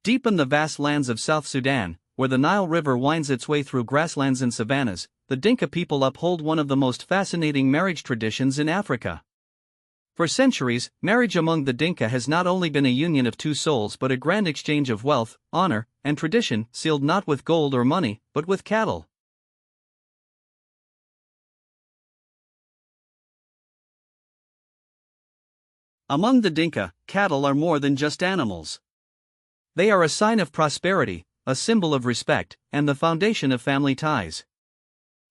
Deep in the vast lands of South Sudan, where the Nile River winds its way through grasslands and savannas, the Dinka people uphold one of the most fascinating marriage traditions in Africa. For centuries, marriage among the Dinka has not only been a union of two souls but a grand exchange of wealth, honor, and tradition, sealed not with gold or money, but with cattle. Among the Dinka, cattle are more than just animals. They are a sign of prosperity, a symbol of respect, and the foundation of family ties.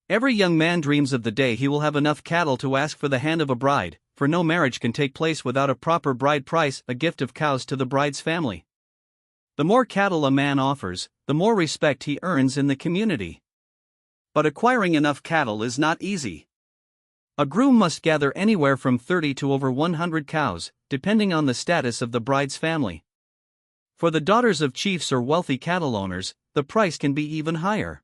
Every young man dreams of the day he will have enough cattle to ask for the hand of a bride, for no marriage can take place without a proper bride price, a gift of cows to the bride's family. The more cattle a man offers, the more respect he earns in the community. But acquiring enough cattle is not easy. A groom must gather anywhere from 30 to over 100 cows, depending on the status of the bride's family. For the daughters of chiefs or wealthy cattle owners, the price can be even higher.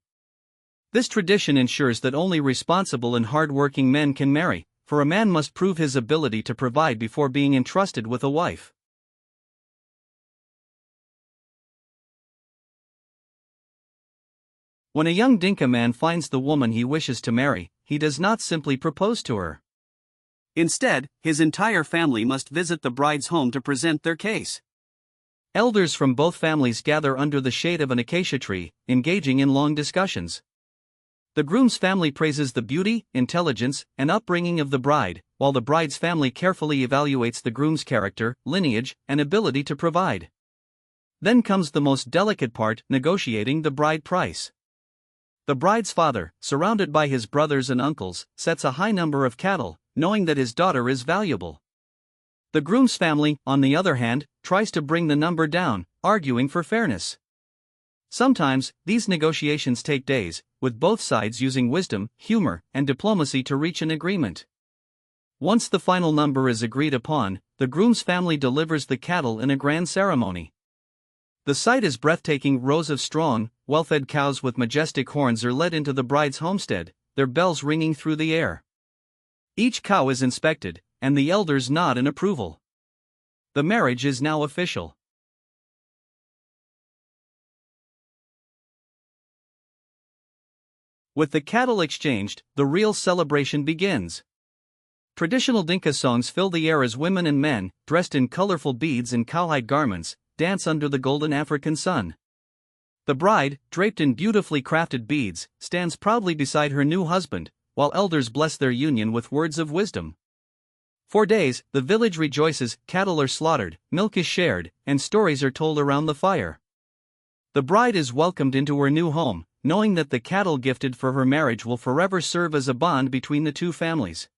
This tradition ensures that only responsible and hard-working men can marry, for a man must prove his ability to provide before being entrusted with a wife. When a young Dinka man finds the woman he wishes to marry, he does not simply propose to her. Instead, his entire family must visit the bride's home to present their case. Elders from both families gather under the shade of an acacia tree, engaging in long discussions. The groom's family praises the beauty, intelligence, and upbringing of the bride, while the bride's family carefully evaluates the groom's character, lineage, and ability to provide. Then comes the most delicate part, negotiating the bride price. The bride's father, surrounded by his brothers and uncles, sets a high number of cattle, knowing that his daughter is valuable. The groom's family, on the other hand, tries to bring the number down, arguing for fairness. Sometimes, these negotiations take days, with both sides using wisdom, humor, and diplomacy to reach an agreement. Once the final number is agreed upon, the groom's family delivers the cattle in a grand ceremony. The sight is breathtaking. Rows of strong, well-fed cows with majestic horns are led into the bride's homestead, their bells ringing through the air. Each cow is inspected, and the elders nod in approval. The marriage is now official. With the cattle exchanged, the real celebration begins. Traditional Dinka songs fill the air as women and men, dressed in colorful beads and cowhide garments, dance under the golden African sun. The bride, draped in beautifully crafted beads, stands proudly beside her new husband, while elders bless their union with words of wisdom. For days, the village rejoices, cattle are slaughtered, milk is shared, and stories are told around the fire. The bride is welcomed into her new home, knowing that the cattle gifted for her marriage will forever serve as a bond between the two families.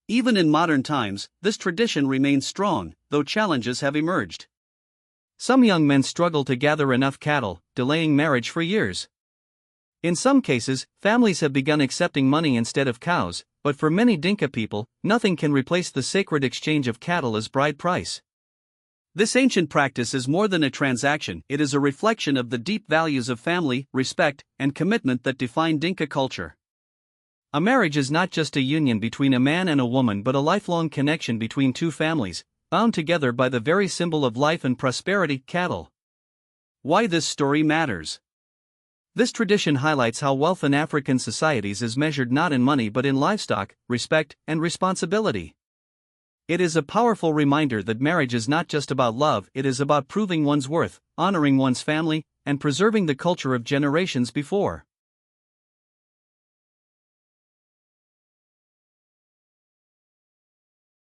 Even in modern times, this tradition remains strong, though challenges have emerged. Some young men struggle to gather enough cattle, delaying marriage for years. In some cases, families have begun accepting money instead of cows, but for many Dinka people, nothing can replace the sacred exchange of cattle as bride price. This ancient practice is more than a transaction, it is a reflection of the deep values of family, respect, and commitment that define Dinka culture. A marriage is not just a union between a man and a woman but a lifelong connection between two families, bound together by the very symbol of life and prosperity, cattle. Why this story matters. This tradition highlights how wealth in African societies is measured not in money but in livestock, respect, and responsibility. It is a powerful reminder that marriage is not just about love, it is about proving one's worth, honoring one's family, and preserving the culture of generations before.